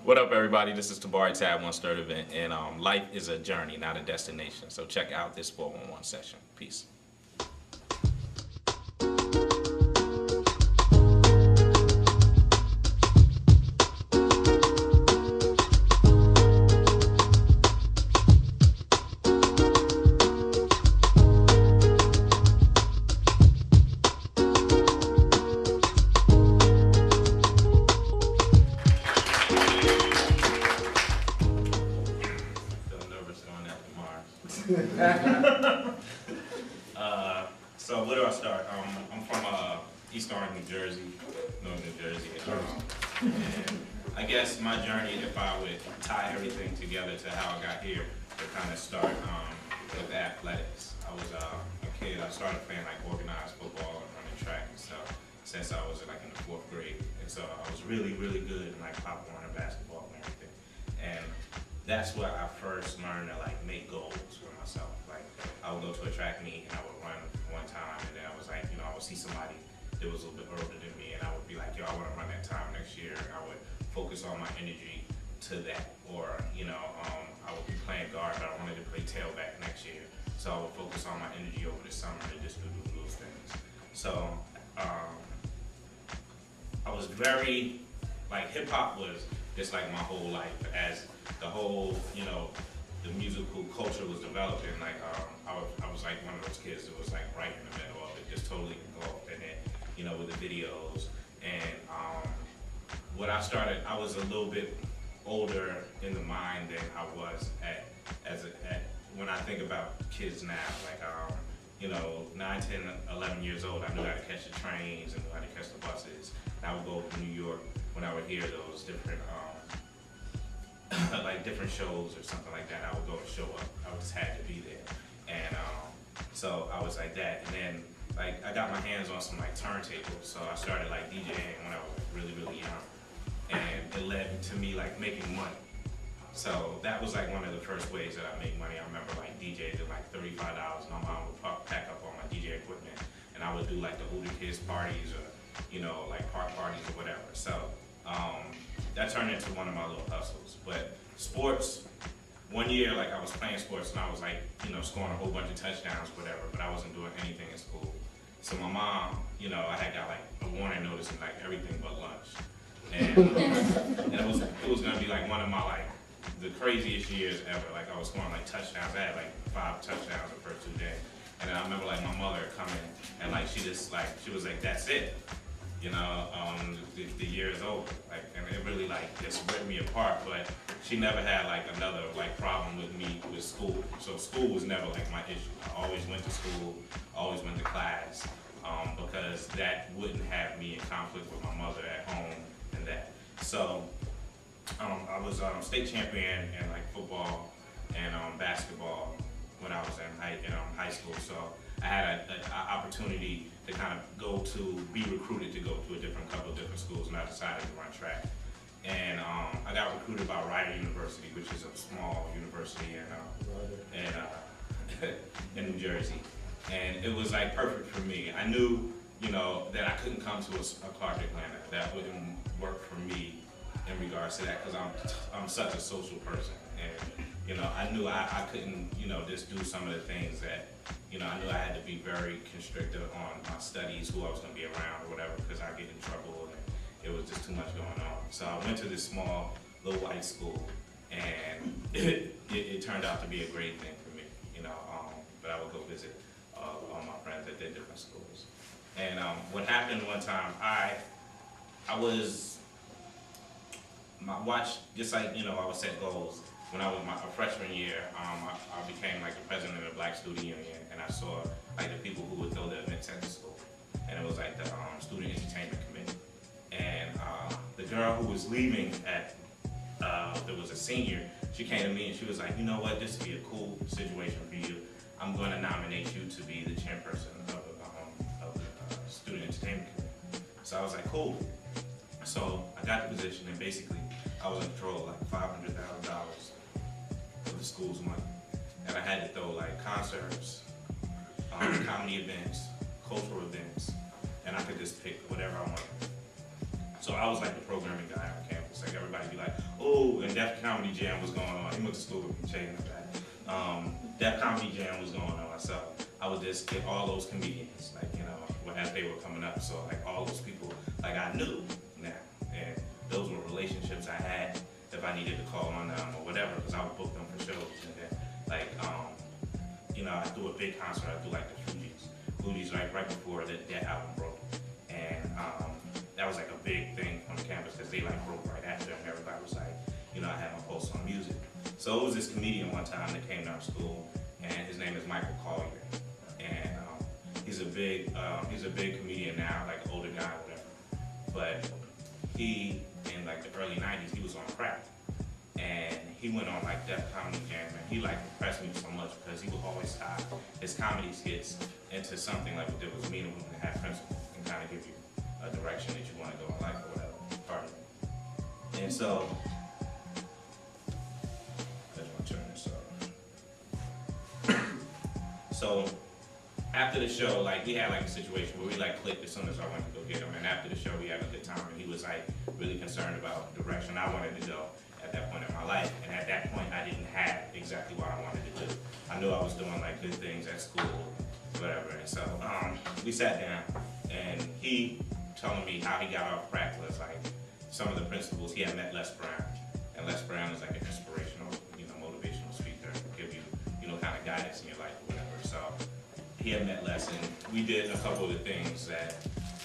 What up, everybody? This is Tabari Sturdivant, and life is a journey, not a destination. So check out this 411 session. Peace. So where do I start? I'm from East Orange, New Jersey, North New Jersey. And I guess my journey, if I would tie everything together to how I got here, to kind of start with athletics. I was a kid. I started playing like organized football and running track and stuff since I was like in the 4th grade. And so I was really, really good in like popcorn and basketball and everything. And that's where I first learned to like make goals for myself. Like I would go to a track meet and I would run one time, and then I was like, I would see somebody that was a little bit older than me, and I would be like, yo, I want to run that time next year. And I would focus all my energy to that. Or I would be playing guard, but I wanted to play tailback next year, so I would focus all my energy over the summer to just do those things. So I was very like hip hop was just like my whole life as the whole, the musical culture was developing. Like I was like one of those kids that was like right in the middle of it, just totally engulfed in it, with the videos. And when I started, I was a little bit older in the mind than I was when I think about kids now. Like 9, 10, 11 years old, I knew how to catch the trains and knew how to catch the buses. And I would go to New York when I would hear those different like different shows or something like that. I would go and show up. I just had to be there. And so I was like that. And then like I got my hands on some like turntables. So I started like DJing when I was really, really young. And it led to me like making money. So that was like one of the first ways that I made money. I remember like DJing at like $35, and my mom would pack up all my DJ equipment, and I would do like the older kids parties or like park parties or whatever. So that turned into one of my little hustles. But sports, one year like I was playing sports and I was like scoring a whole bunch of touchdowns, whatever, but I wasn't doing anything in school. So my mom, I had got like a warning notice and like everything but lunch. And it was gonna be like one of my like the craziest years ever. Like I was scoring like touchdowns. I had like 5 touchdowns the first 2 days. And then I remember like my mother coming and like she was like, that's it. The year is over. Like, and it really like just ripped me apart. But she never had like another like problem with me with school. So school was never like my issue. I always went to school, always went to class, because that wouldn't have me in conflict with my mother at home and that. So I was state champion in like football and basketball when I was in high school. So I had an opportunity to kind of be recruited to go to a couple of different schools, and I decided to run track. And I got recruited by Universtiy, which is a small university in New Jersey. And it was like perfect for me. I knew, that I couldn't come to a Clark Atlanta. That wouldn't work for me in regards to that, because I'm such a social person. And I knew I couldn't, just do some of the things that, I knew I had to be very constricted on my studies, who I was going to be around or whatever, because I'd get in trouble and it was just too much going on. So I went to this small little white school, and it turned out to be a great thing for me, but I would go visit all my friends at their different schools. And what happened one time, I watched, just like, I would set goals. When I was my freshman year, I became like the president of the Black Student Union, and I saw like the people who would throw the events at the school. And it was like the Student Entertainment Committee. And the girl who was leaving there was a senior, she came to me and she was like, you know what, this would be a cool situation for you. I'm going to nominate you to be the chairperson of the Student Entertainment Committee. So I was like, cool. So I got the position, and basically I was in control of like $500,000 of the school's money. And I had to throw like concerts, comedy events, cultural events, and I could just pick whatever I wanted. So I was like the programming guy on campus. Like everybody be like, Oh, and Def Comedy Jam was going on. He went to school with me, checking that. Def Comedy Jam was going on, so I would just get all those comedians, like, you know, as they were coming up. So like all those people, like I knew now, and those were relationships I had if I needed to call on them or whatever, because I would book them for shows. And then, like, you know, I do a big concert. I do like the Fugees, like right before that album broke, and that was like a big thing on the campus because they like broke right after, and everybody was like, you know, I had my post on music. So it was this comedian one time that came to our school, and his name is Michael Collier, and he's a big comedian now, like an older guy, or whatever. But he, in like the early '90s, he was on crack, and he went on like Def Comedy Jam, and he like impressed me so much because he would always tie his comedy skits into something like what did was meaning and have principle and kind of give you a direction that you want to go in life or whatever. Pardon me. And so, I just want to turn this off. So after the show, like we had like a situation where we like clicked as soon as I went to go get him, and after the show we had a good time, and he was like really concerned about the direction I wanted to go at that point in my life. And at that point I didn't have exactly what I wanted to do. I knew I was doing like good things at school, whatever. And so we sat down, and he telling me how he got off crack was like some of the principles. He had met Les Brown, and Les Brown is like an inspirational, you know, motivational speaker, give you, you know, kind of guidance in your life or whatever. So he had met Les, and we did a couple of the things that,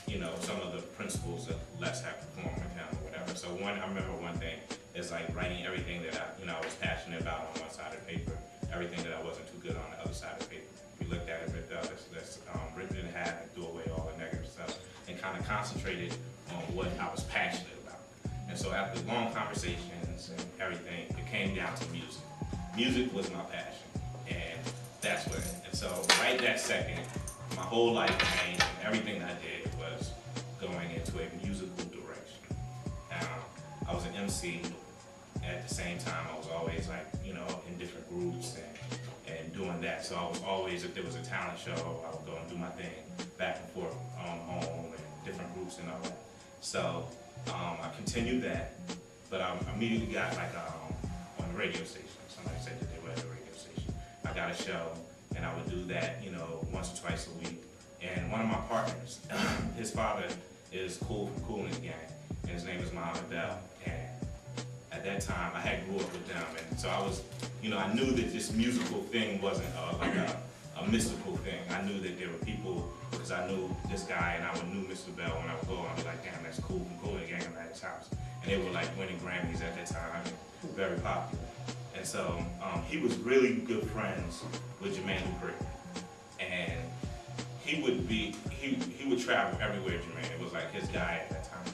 you know, some of the principles that Les had performed with him or whatever. So I remember one thing is like writing everything that I was passionate about on one side of the paper, everything that I wasn't too good on the other side of the paper. We looked at it, ripped out, let's rip it in half and threw away all the negative stuff, and kind of concentrated on what I was passionate about. And so after long conversations and everything, it came down to music. Music was my passion, and that's what. And so right that second, my whole life changed, and everything I did was going into a musical direction. I was an MC. At the same time, I was always like, you know, in different groups and doing that. So I was always, if there was a talent show, I would go and do my thing back and forth home and different groups and all that. So I continued that, but I immediately got like on the radio station. Somebody said that they were at the radio station. I got a show, and I would do that, you know, once or twice a week. And one of my partners, his father is Cool from Cool in the Gang, and his name is Muhammad Bell. And at that time, I had grew up with them, and so I was, you know, I knew that this musical thing wasn't like a mystical thing. I knew that there were people, because I knew this guy, and I knew Mr. Bell. When I would go, I'd be like, damn, that's Cool from Cool in the Gang at his house. And they were like winning Grammys at that time, very popular. And so he was really good friends with Jermaine Dupri, and he would travel everywhere. Jermaine, it was like his guy at that time,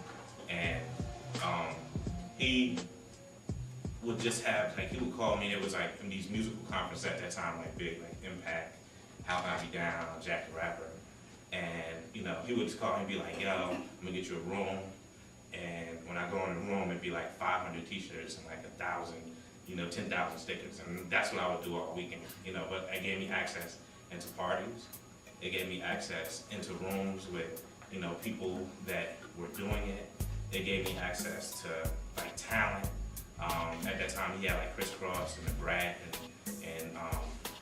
and he would just have, like, he would call me. It was like in these musical conferences at that time, like big, like Impact, How Can I Be Down, Jack the Rapper, and you know, he would just call me and be like, yo, I'm gonna get you a room. And when I go in the room, it'd be like 500 t-shirts and like 1,000, you know, 10,000 stickers, and that's what I would do all weekend, you know. But it gave me access into parties. It gave me access into rooms with, you know, people that were doing it. It gave me access to like talent. At that time, he had like Chris Cross and the Brat, and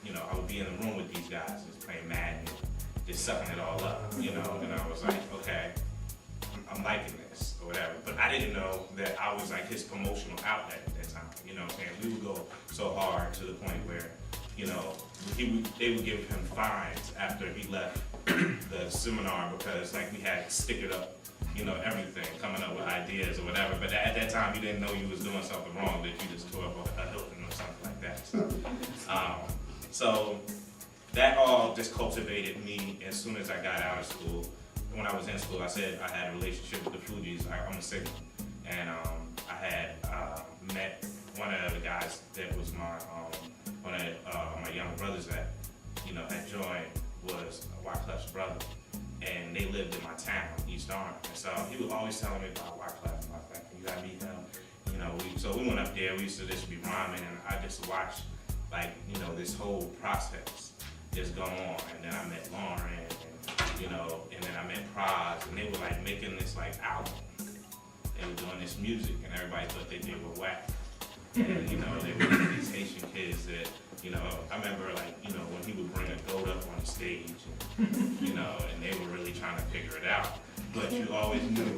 you know, I would be in the room with these guys, just playing Madden, just sucking it all up, you know. And I was like, okay, I'm liking this or whatever. But I didn't know that I was like his promotional outlet at that time. You know what I'm saying? We would go so hard to the point where, you know, they would give him fines after he left the seminar because like we had stickered up, you know, everything, coming up with ideas or whatever. But at that time, you didn't know you was doing something wrong, that you just tore up a Hilton or something like that. So that all just cultivated me as soon as I got out of school. When I was in school, I said I had a relationship with the Fugees. I'm a singer. And I had met one of the guys that was one of my younger brothers that, you know, had joined was Wyclef's brother. And they lived in my town, East Orange. And so he was always telling me about Wyclef. And I was like, you gotta meet him. You know, so we went up there, we used to just be rhyming, and I just watched, like, you know, this whole process just go on. And then I met Lauren, and, you know, and then I met Praz, and they were like making this like album they were doing this music, and everybody thought that they were whack. And, you know, they were these Haitian kids that, you know, I remember, like, you know, when he would bring a goat up on stage, you know, and they were really trying to figure it out. But you always knew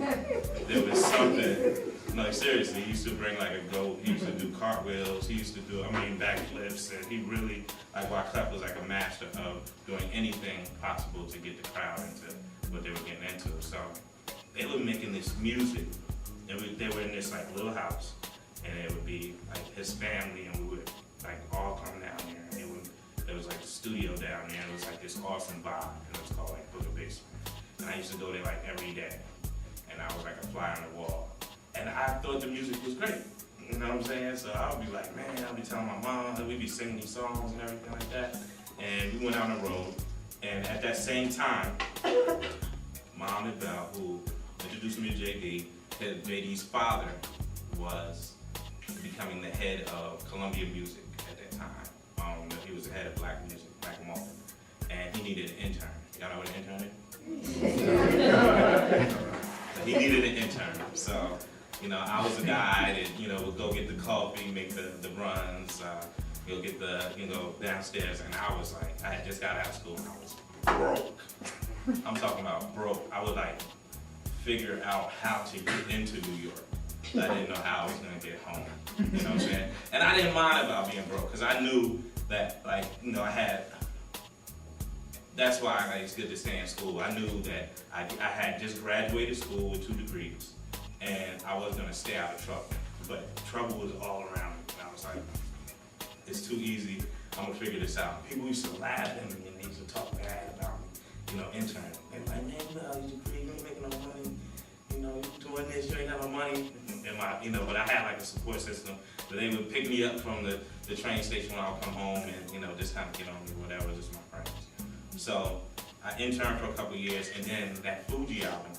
there was something. No, seriously, he used to bring like a goat, he used to do cartwheels, he used to do, backflips, and he really, like, Wyclef was like a master of doing anything possible to get the crowd into what they were getting into. So they were making this music, and they were in this like little house, and it would be like his family, and we would like all come down there, and there was like a studio down there, and it was like this awesome vibe, and it was called like Book of Basement. And I used to go there like every day, and I was like a fly on the wall. And I thought the music was great, you know what I'm saying? So I would be like, man, I'll be telling my mom that we'd be singing these songs and everything like that. And we went out on the road, and at that same time, Mom and Bell, who introduced me to JD, JD's father was becoming the head of Columbia Music at that time. He was the head of Black Music, Black Malta, and he needed an intern. Y'all know what an intern is? So he needed an intern, so, you know, I was the guy that, you know, would go get the coffee, make the runs, go get the, you know, downstairs, and I was like, I had just got out of school and I was broke. I'm talking about broke. I would like figure out how to get into New York. I didn't know how I was gonna get home, you know what I'm saying? And I didn't mind about being broke, because I knew that, like, you know, that's why like, it's good to stay in school. I knew that I had just graduated school with 2 degrees, and I was gonna stay out of trouble. But trouble was all around me, and I was like, it's too easy, I'm gonna figure this out. People used to laugh at me, and they used to talk bad about me, you know, interning. They were like, man, you know how you degree, you ain't making no money, you know, you doing this, you ain't got no money. You know, but I had like a support system, but they would pick me up from the train station when I would come home and, you know, just kind of get on me, whatever, just my friends. So I interned for a couple of years, and then that Fuji album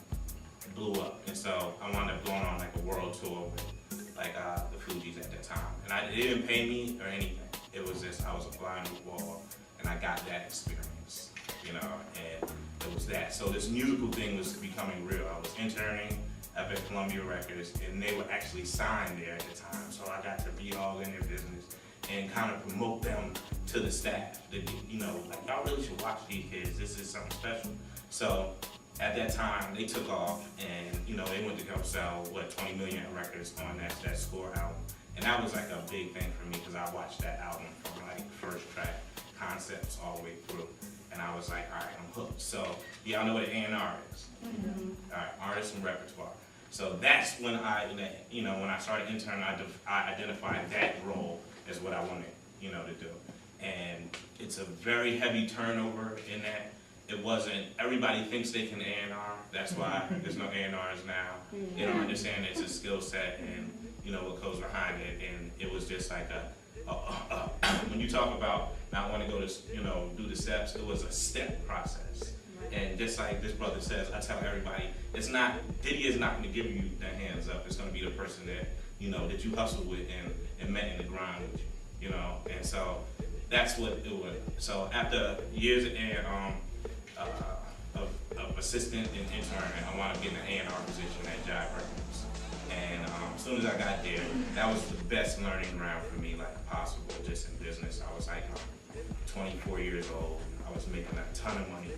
blew up, and so I wound up going on like a world tour with like the Fugees at that time. And it didn't pay me or anything. It was just, I was a fly on the wall, and I got that experience, you know, and it was that. So this musical thing was becoming real. I was interning up at Columbia Records, and they were actually signed there at the time, so I got to be all in their business and kind of promote them to the staff. That, you know, like, y'all really should watch these kids, this is something special. So at that time, they took off, and, you know, they went to go sell, 20 million records on that Score album. And that was like a big thing for me, because I watched that album from like first track, concepts all the way through. And I was like, all right, I'm hooked. So, y'all know what an A&R is? Mm-hmm. All right, artist and repertoire. So that's when when I started interning, I identified that role as what I wanted, you know, to do. And it's a very heavy turnover in that it wasn't, everybody thinks they can A&R. That's why there's no A&Rs now. They don't understand it's a skill set and, you know, what goes behind it. And it was just like when you talk about not wanting to go to, you know, do the steps, it was a step process. And just like this brother says, I tell everybody, Diddy is not going to give you the hands up. It's going to be the person that, you know, that you hustle with and met in the grind with you, you know. And so that's what it was. So after years of assistant and intern, I wound up getting an A&R position at Jive Records. And as soon as I got there, that was the best learning ground for me, like possible, just in business. I was like 24 years old. I was making a ton of money,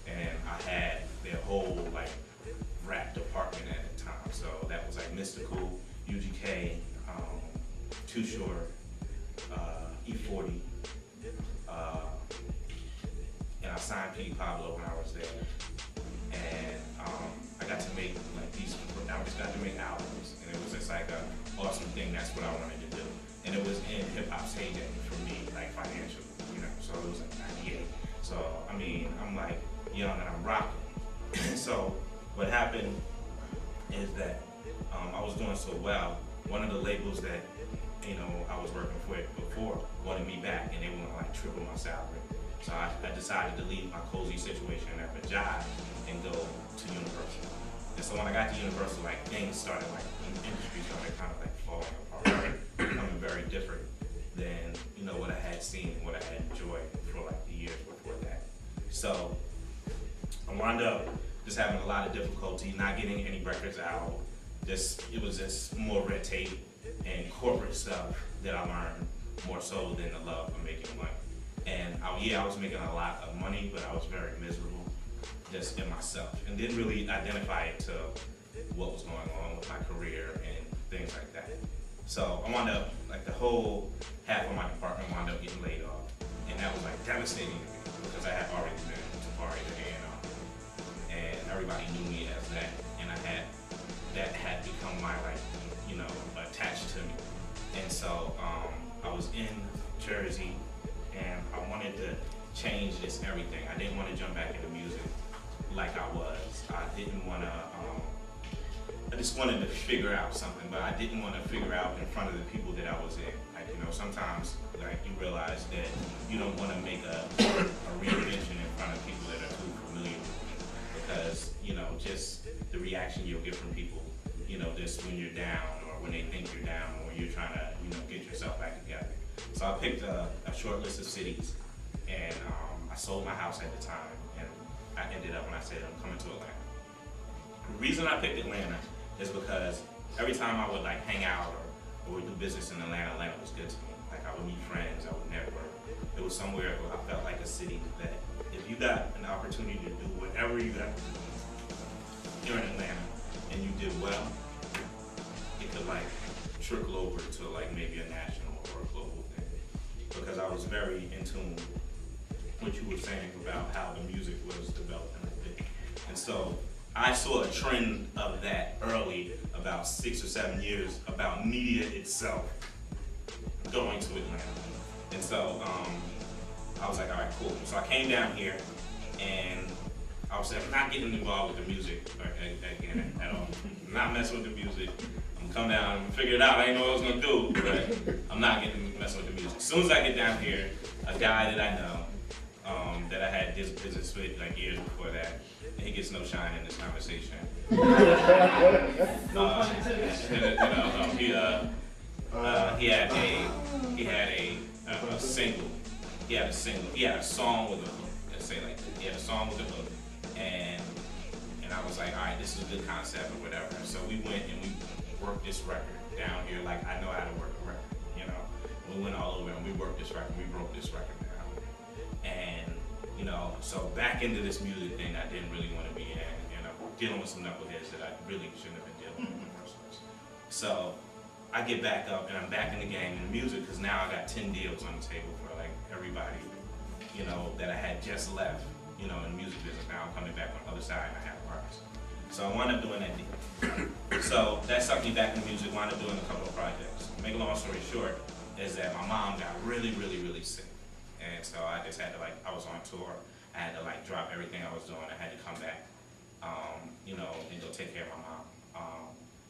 and I had their whole like rap department at the time. So that was like Mystical, UGK, Too Short, E40, and I signed P. Pablo when I was there. And I got to make like I just got to make albums, and it was just like an awesome thing. That's what I wanted to do, and it was in hip hop's heyday for me, like financially, you know. So it was like '98. So I mean, I'm like young and I'm rocking. So what happened is that I was doing so well. One of the labels that, you know, I was working with before wanted me back, and they wanted to like triple my salary. So I decided to leave my cozy situation at the job and go to Universal. And so when I got to Universal, like things started like, the industry started kind of like falling apart, becoming very different than, you know, what I had seen and what I had enjoyed for like the years before that. So I wound up just having a lot of difficulty, not getting any records out, it was just more red tape and corporate stuff that I learned more so than the love of making money. And I was making a lot of money, but I was very miserable just in myself and didn't really identify it to what was going on with my career and things like that. So I wound up, like the whole half of my department wound up getting laid off. And that was like devastating to me because I had already been Tabari the A&R. And everybody knew me as that. And that had become my, like, you know, attached to me. And so I was in Jersey and I wanted to change this everything. I didn't want to jump back into music like I was. I didn't want to, I just wanted to figure out something, but I didn't want to figure out in front of the people that I was in. Like, you know, sometimes like you realize that you don't want to make a reinvention in front of people that are too familiar with you, because, you know, just the reaction you'll get from people, you know, just when you're down or when they think you're down or when you're trying to, you know, get yourself back together. So I picked a short list of cities, and I sold my house at the time, and I ended up, when I said I'm coming to Atlanta. The reason I picked Atlanta is because every time I would like hang out or do business in Atlanta, Atlanta was good to me. Like I would meet friends, I would network. It was somewhere where I felt like a city that if you got an opportunity to do whatever you got to do here in Atlanta and you did well, it could like trickle over to like maybe a national or a global thing. Because I was very in tune with what you were saying about how the music was developing. And so I saw a trend of that early, about 6 or 7 years, about media itself going to Atlanta. And so I was like, all right, cool. So I came down here and I was like, I'm not getting involved with the music again at all. I'm not messing with the music. I'm come down and figure it out. I didn't know what I was gonna do, but I'm not messing with the music. As soon as I get down here, a guy that I know, that I had this business with like years before that, he gets no shine in this conversation. He had a single. He had a single. He had a song with a hook. Let's say like that. He had a song with a hook, and I was like, all right, this is a good concept or whatever. So we went and we worked this record down here. Like I know how to work a record, you know. We went all over and we worked this record. We broke this record down, and you know, so back into this music thing I didn't really want to be in, you know, dealing with some knuckleheads that I really shouldn't have been dealing with in the first place. So I get back up and I'm back in the game in music because now I got 10 deals on the table for like everybody, you know, that I had just left, you know, in the music business. Now I'm coming back on the other side and I have artists. So I wound up doing that deal. So that sucked me back in music, wound up doing a couple of projects. Make a long story short is that my mom got really, really, really sick. And so I just had to like, I was on tour, I had to like drop everything I was doing, I had to come back, you know, and go take care of my mom.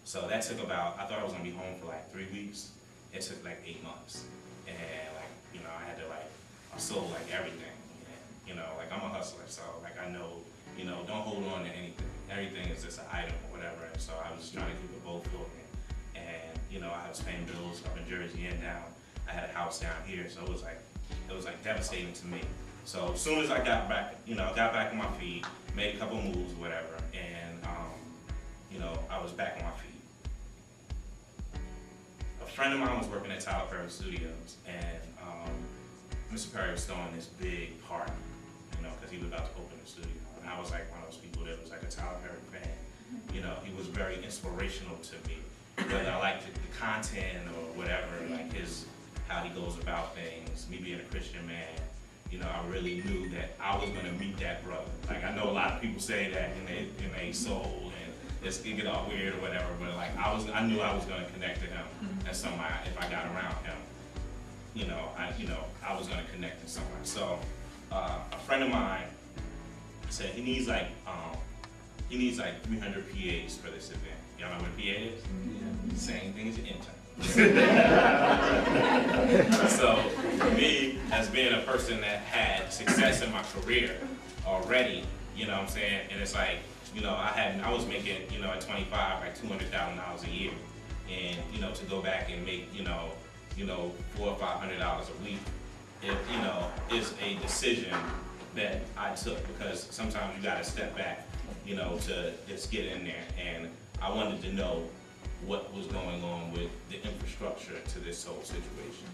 So that took about, I thought I was gonna be home for like 3 weeks, it took like 8 months. And like, you know, I had to like, I sold like everything, and, you know, like I'm a hustler, so like I know, you know, don't hold on to anything. Everything is just an item or whatever, and so I was just trying to keep it both floating. And, you know, I was paying bills up in Jersey and down. I had a house down here, so it was like devastating to me. So as soon as I got back, you know, got back on my feet, made a couple moves, whatever, and you know, I was back on my feet. A friend of mine was working at Tabari Studios, and Mr. Perry was throwing this big party, you know, because he was about to open the studio. And I was like one of those people that was like a Tabari fan. You know, he was very inspirational to me. Whether I liked the content or whatever, like how he goes about things, me being a Christian man, you know, I really knew that I was gonna meet that brother. Like I know a lot of people say that in their soul and it's gonna get all weird or whatever, but like I knew I was gonna connect to him and somehow if I got around him, I was gonna connect to someone. So a friend of mine said he needs like 300 PAs for this event. Y'all know what a PA is? Yeah. Same thing as an intern. So for me, as being a person that had success in my career already, you know what I'm saying, and it's like, you know, I was making, you know, at 25, like $200,000 a year, and you know, to go back and make, you know, $400 or $500 a week, is a decision that I took because sometimes you got to step back, you know, to just get in there, and I wanted to know what was going on with the infrastructure to this whole situation,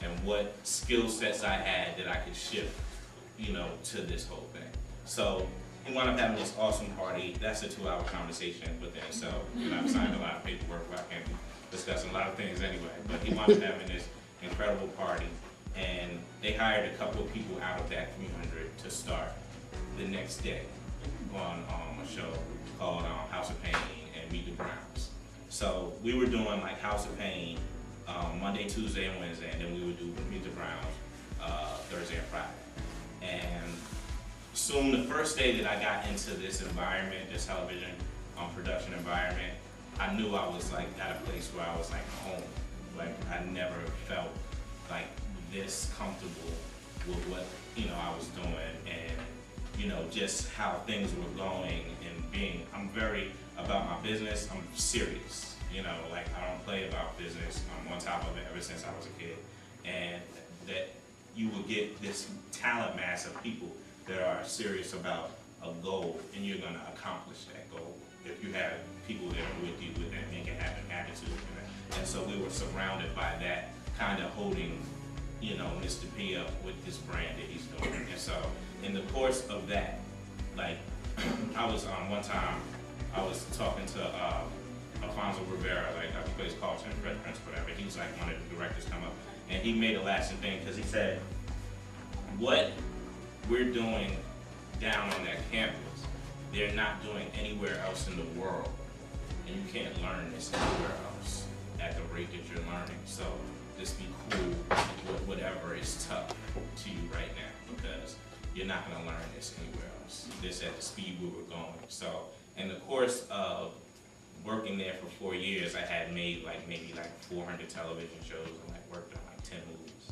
and what skill sets I had that I could shift, you know, to this whole thing. So he wound up having this awesome party. That's a 2-hour conversation within itself. And I've signed a lot of paperwork where I can't be discussing a lot of things anyway. But he wound up having this incredible party, and they hired a couple of people out of that 300 to start the next day on a show called House of Pain and Meet the Browns. So we were doing like House of Pain Monday, Tuesday, and Wednesday, and then we would do Meet the Browns Thursday and Friday. And soon, the first day that I got into this environment, this television production environment, I knew I was like at a place where I was like home. Like I never felt like this comfortable with what, you know, I was doing, and you know, just how things were going and being. I'm very about my business. I'm serious. You know, like I don't play about business. I'm on top of it ever since I was a kid, and that you will get this talent mass of people that are serious about a goal, and you're going to accomplish that goal if you have people that are with you with that make it happen attitude. And so we were surrounded by that, kind of holding, you know, Mr. P up with this brand that he's doing. And so in the course of that, like I was one time I was talking to Alfonso Rivera, like he plays Carlton, Red Prince, whatever. He was like one of the directors come up, and he made a lasting thing because he said, what we're doing down on that campus, they're not doing anywhere else in the world, and you can't learn this anywhere else at the rate that you're learning. So just be cool with whatever is tough to you right now, because you're not going to learn this anywhere else. This at the speed we were going. So in the course of working there for 4 years, I had made like maybe like 400 television shows and like worked on like 10 movies,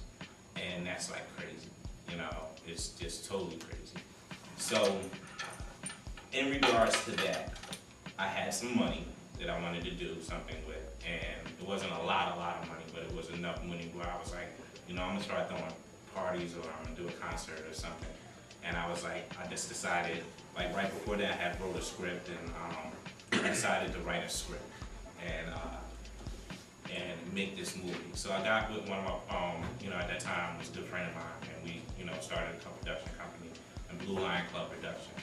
and that's like crazy. You know, it's just totally crazy. So in regards to that, I had some money that I wanted to do something with, and it wasn't a lot of money, but it was enough money where I was like, you know, I'm gonna start throwing parties, or I'm gonna do a concert or something. And I was like, I just decided, like right before that, I had wrote a script, and I decided to write a script and make this movie. So I got with one of my, you know, at that time was a good friend of mine, and we, you know, started a production company, and Blue Lion Club Production.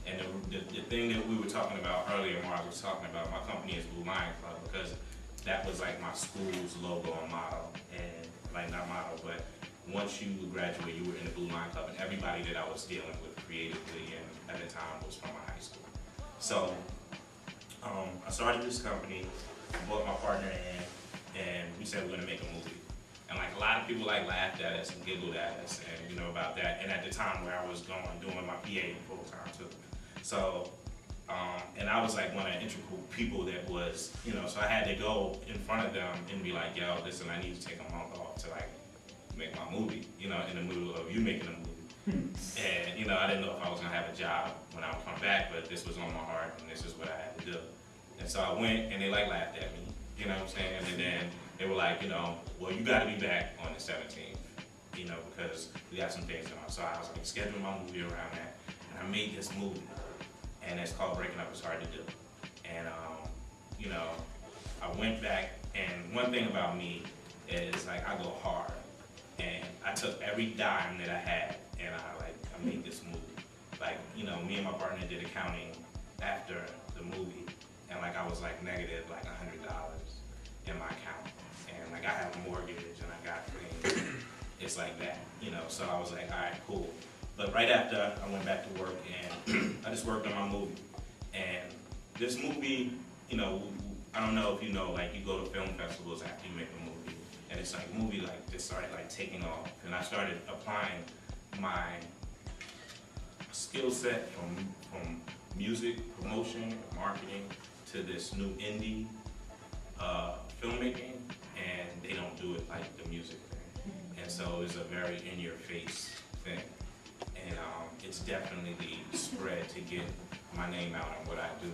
And the thing that we were talking about earlier, Mark was talking about, my company is Blue Lion Club, because that was like my school's logo and motto, and like not motto, but once you graduate, you were in the Blue Lion Club, and everybody that I was dealing with creatively and at the time was from my high school. So I started this company, brought my partner in, and we said we're gonna make a movie. And like a lot of people like laughed at us and giggled at us, and you know about that. And at the time where I was doing my PA full time too. So, and I was like one of the integral people that was, you know, so I had to go in front of them and be like, yo, listen, I need to take a month off to like make my movie, you know, in the middle of you making a movie. And, you know, I didn't know if I was gonna have a job when I would come back, but this was on my heart and this is what I had to do. And so I went, and they like laughed at me, you know what I'm saying? And then they were like, you know, well, you gotta be back on the 17th, you know, because we got some things going on. So I was like, scheduling my movie around that, and I made this movie, and it's called Breaking Up Is Hard to Do. And, you know, I went back, and one thing about me is like I go hard, and I took every dime that I had, and I made this movie. Like, you know, me and my partner did accounting after the movie, and like I was like negative like $100 in my account, and like I have a mortgage and I got things. It's like that, you know. So I was like, all right, cool. But right after I went back to work, and I just worked on my movie. And this movie, you know, I don't know if you know, like you go to film festivals after you make a movie, and it's like movie like just started like taking off, and I started applying my skill set from music promotion and marketing to this new indie filmmaking, and they don't do it like the music thing. And so it's a very in-your-face thing. And it's definitely spread to get my name out on what I do.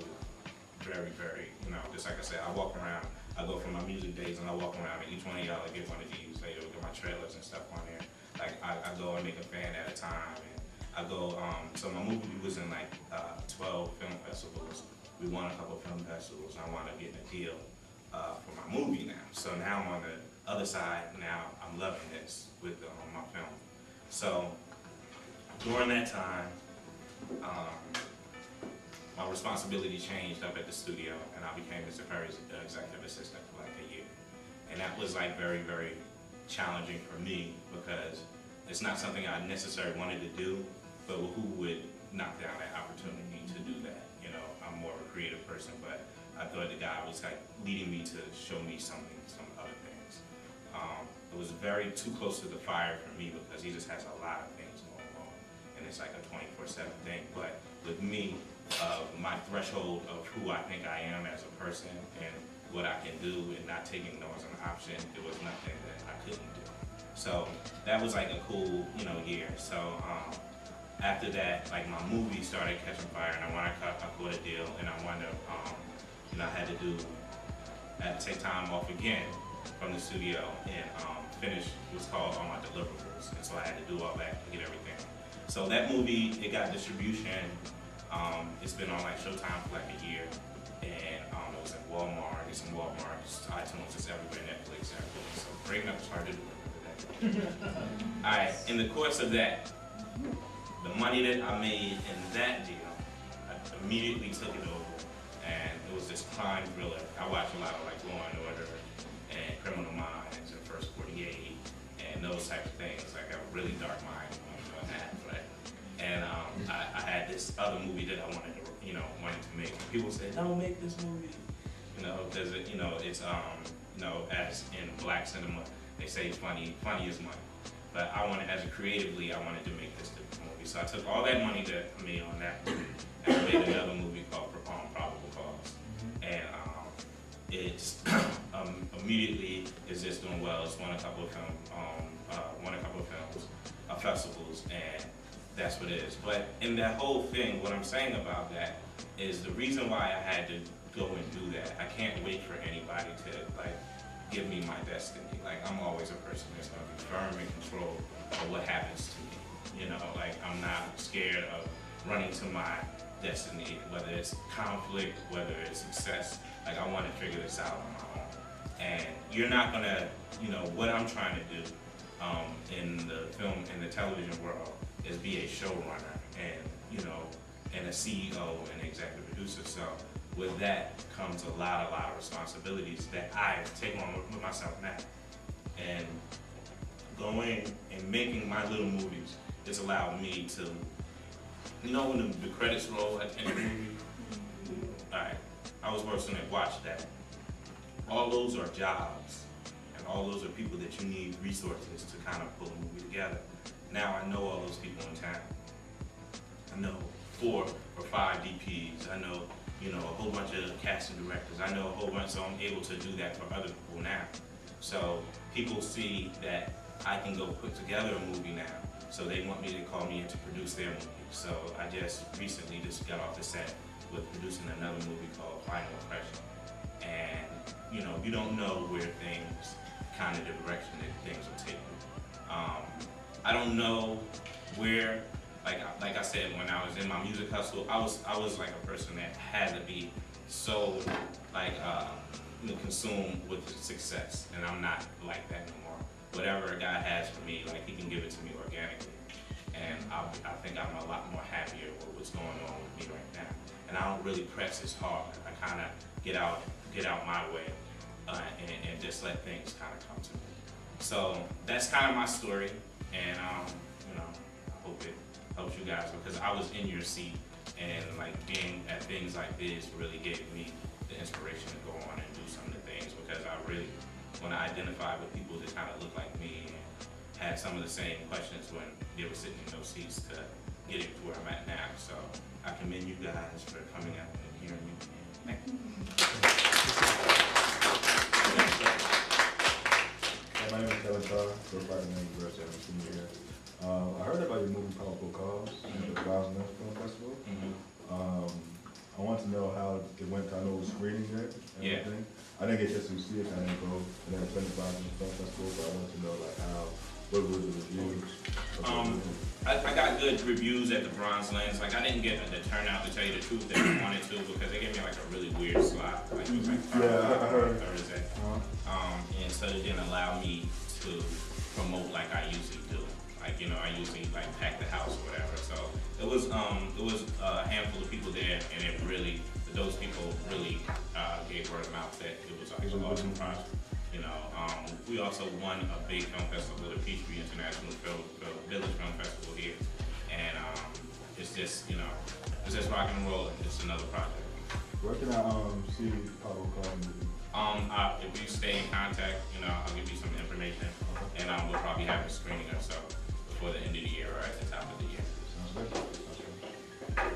Very, very, you know, just like I said, I walk around, I go from my music days, and I walk around, and each one of y'all I get one of these, like, look at my trailers and stuff on there. Like, I go and make a fan at a time, and I go, so my movie was in like 12 film festivals. We won a couple of film festivals, and I wound up getting a deal for my movie now. So now I'm on the other side. Now I'm loving this with my film. So during that time, my responsibility changed up at the studio, and I became Mr. Perry's executive assistant for like a year. And that was like very, very challenging for me because it's not something I necessarily wanted to do, but who would knock down that opportunity to do that? You know, I'm more of a creative person, but I thought the guy was like leading me to show me some other things. It was very too close to the fire for me because he just has a lot of things going on, and it's like a 24/7 thing. But with me, my threshold of who I think I am as a person and what I can do and not taking no as an option, it was nothing that I couldn't do. So that was like a cool, year. So after that, like my movie started catching fire, and I caught a deal, and I wound up, I had to take time off again from the studio and finish what's called all my deliverables. And so I had to do all that to get everything. So that movie, it got distribution. It's been on like Showtime for like a year, and it was at Walmart, it's in Walmart, it's iTunes, it's everywhere, Netflix, everything. So breaking up is hard to do. Alright, in the course of that, the money that I made in that deal, I immediately took it over, and it was this crime thriller. I watch a lot of like Law and Order and Criminal Minds and First 48 and those types of things. Like a really dark mind on that, right? And I had this other movie that I wanted to make. People said, "Don't make this movie," because it's as in black cinema, they say funny is money. But as a creatively, I wanted to make this movie. So I took all that money that I made on that movie and I made another movie called Probable Cause. And it's immediately is just doing well. It's won a couple of festivals, and that's what it is. But in that whole thing, what I'm saying about that is the reason why I had to go and do that. I can't wait for anybody to give me my destiny. I'm always a person that's gonna be firm in control of what happens to me. I'm not scared of running to my destiny, whether it's conflict, whether it's success. I want to figure this out on my own. And you're not gonna, what I'm trying to do in the film and the television world is be a showrunner and a CEO and executive producer. So with that comes a lot of responsibilities that I take on with myself now. And going and making my little movies, it's allowed me to, when the credits roll at the end of the movie, I was fortunate to watch that. All those are jobs, and all those are people that you need resources to kind of pull a movie together. Now I know all those people in town. I know 4 or 5 DPs. I know, a whole bunch of casting directors. I know a whole bunch, so I'm able to do that for other people now. So people see that I can go put together a movie now. So they want me to call me in to produce their movie. So I just recently got off the set with producing another movie called Final Impression. And, you don't know where things, kind of the direction that things will take you. I don't know where, like I said, when I was in my music hustle, I was like a person that had to be so consumed with success, and I'm not like that no more. Whatever a guy has for me, he can give it to me organically, and I think I'm a lot more happier with what's going on with me right now. And I don't really press as hard. I kind of get out my way, and just let things kind of come to me. So that's kind of my story, and I hope it helps you guys, because I was in your seat, and being at things like this really gave me the inspiration to go on and do some of the things, because I really want to identify with people that kind of look like me and had some of the same questions when they were sitting in those seats to get it to where I'm at now. So I commend you guys for coming out and hearing me. Thank you. My name is Kevin Starr, certified in Universtiy. I'm a senior here. I heard about your movie Probable Cause at the Film Festival. I want to know how it went. I know it was screening there and everything. I didn't get a chance to see it. I didn't go. I didn't spend the film festival, but I wanted to know what was the reviews? I got good reviews at the Bronze Lens. Like I didn't get the turnout, to tell you the truth, that I wanted to, because they gave me like a really weird slot. Like it was like Thursday. And so it didn't allow me to promote like I usually do. Like, you know, I usually like pack the house or whatever. So it was a handful of people there, and it really, those people really gave word of mouth that it was like an awesome project. You know, we also won a big film festival, the Peachtree International Village Film Festival here, and it's just, you know, it's just rocking and rolling. It's another project. Where can I see Pablo Call? If you stay in contact, you know, I'll give you some information, and we'll probably have a screening or so before the end of the year or at the top of the year. Sounds good.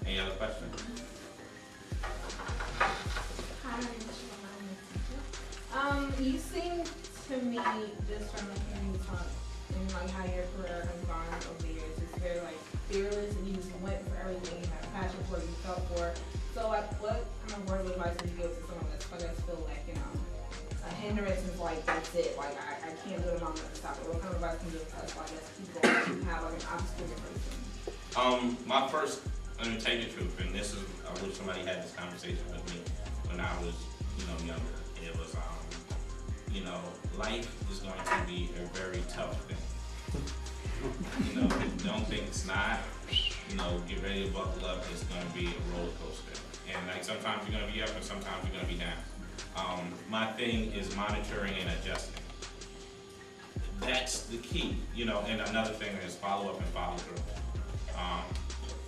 Any other questions? You seem to me, just from hearing you talk and like how your career has gone over the years, it's very like fearless, and you just went for everything, you had a passion for it, you felt for it. So like, what kind of word of advice would you give to someone that's gonna feel like, you know, a hindrance is like, that's it, like I can't do it, I'm gonna stop it. What kind of advice can you give us, like, let's keep going, have like an obstacle in person? My first, let me tell you the truth, and this is, I wish somebody had this conversation with me when I was, you know, younger. It was, you know, life is going to be a very tough thing. You know, don't think it's not. You know, get ready to buckle up. It's going to be a roller coaster. And like sometimes you're going to be up and sometimes you're going to be down. My thing is monitoring and adjusting. That's the key. You know, and another thing is follow up and follow through.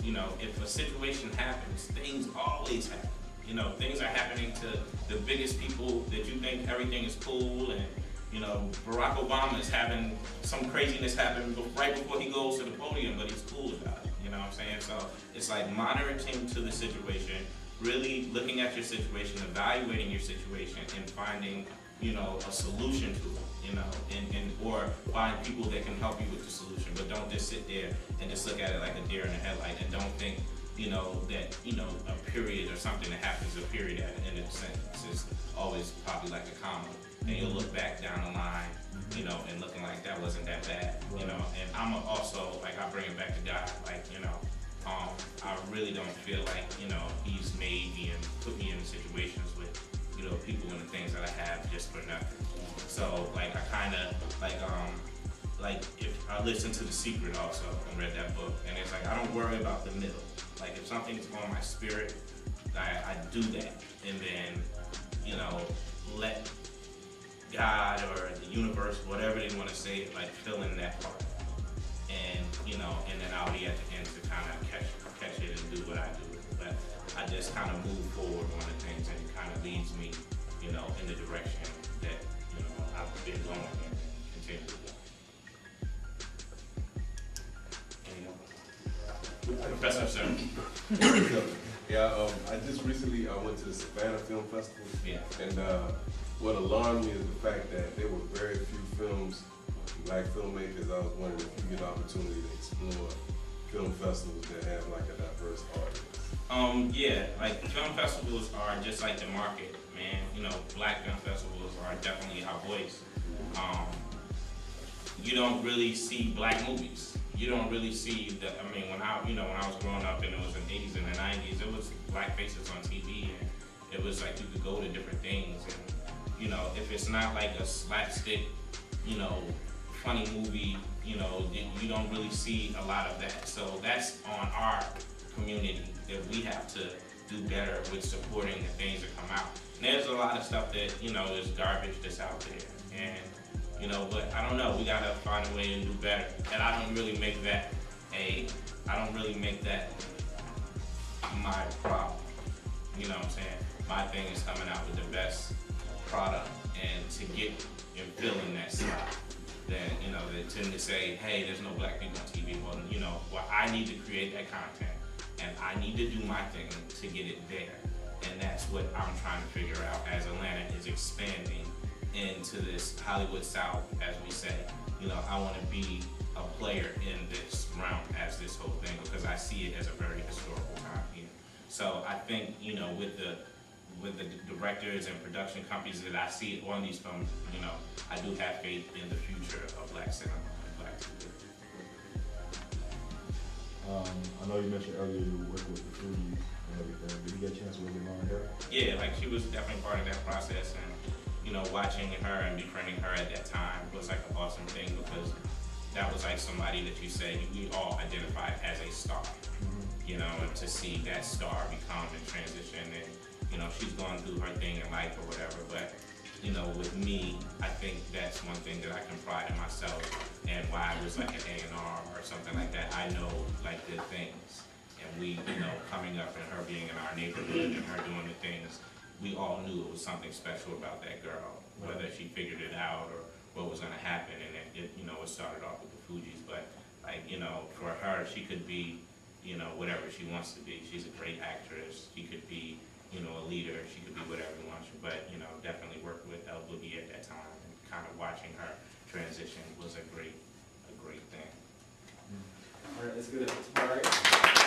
You know, if a situation happens, things always happen. You know, things are happening to the biggest people that you think everything is cool, and you know, Barack Obama is having some craziness happen right before he goes to the podium, but he's cool about it. You know what I'm saying? So it's like monitoring to the situation, really looking at your situation, evaluating your situation, and finding, you know, a solution to it. You know, and or find people that can help you with the solution, but don't just sit there and just look at it like a deer in the headlight, and don't think, you know, that, you know, a period or something that happens, a period at the end of the sentence is always probably like a comma. And you'll look back down the line, you know, and looking like that wasn't that bad, you know. And I'm also, like, I bring it back to God, like, you know, I really don't feel like, you know, he's made me and put me in situations with, you know, people and the things that I have just for nothing. So, like, I kind of, like if I listened to The Secret also and read that book, and it's like, I don't worry about the middle. Like, if something's on my spirit, I do that, and then, you know, let God or the universe, whatever they want to say, like, fill in that part. And, you know, and then I'll be at the end to kind of catch it and do what I do. But I just kind of move forward on the things, and it kind of leads me, you know, in the direction that, you know, I've been going and continue to go. Professor, sir. Yeah, I just recently went to the Savannah Film Festival. Yeah. And what alarmed me is the fact that there were very few films, black filmmakers. I was wondering if you get an opportunity to explore film festivals that have like a diverse audience. Yeah, like film festivals are just like the market, man. You know, black film festivals are definitely our voice. You don't really see black movies. You don't really see the, I mean, when I was growing up and it was in the 80s and the 90s, it was black faces on TV, and it was like you could go to different things, and, you know, if it's not like a slapstick, you know, funny movie, you know, you don't really see a lot of that. So that's on our community, that we have to do better with supporting the things that come out. And there's a lot of stuff that, you know, is garbage that's out there, and, you know, but I don't know, we gotta find a way to do better. And I don't really make that my problem. You know what I'm saying? My thing is coming out with the best product, and to get and filling that slot. Then, you know, they tend to say, hey, there's no black people on TV. Well, you know, I need to create that content, and I need to do my thing to get it there. And that's what I'm trying to figure out as Atlanta is expanding into this Hollywood South, as we say. You know, I want to be a player in this realm as this whole thing, because I see it as a very historical time here. So I think, you know, with the directors and production companies that I see on these films, you know, I do have faith in the future of black cinema and black TV. I know you mentioned earlier you were working with the Fugees and everything. Did you get a chance to really learn her? Yeah, like she was definitely part of that process, and you know, watching her and befriending her at that time was like an awesome thing because that was like somebody that you say we all identified as a star, you know, and to see that star become and transition, and you know, she's going through her thing in life or whatever, but you know, with me, I think that's one thing that I can pride in myself, and why I was like an A&R or something like that. I know like good things, and we, you know, coming up and her being in our neighborhood and her doing the things, we all knew it was something special about that girl, whether she figured it out or what was going to happen, and it, you know, it started off with the Fugees, but like, you know, for her, she could be, you know, whatever she wants to be. She's a great actress. She could be, you know, a leader. She could be whatever she wants, but, you know, definitely worked with El Boogie at that time, and kind of watching her transition was a great thing. All right, let's get it. All right.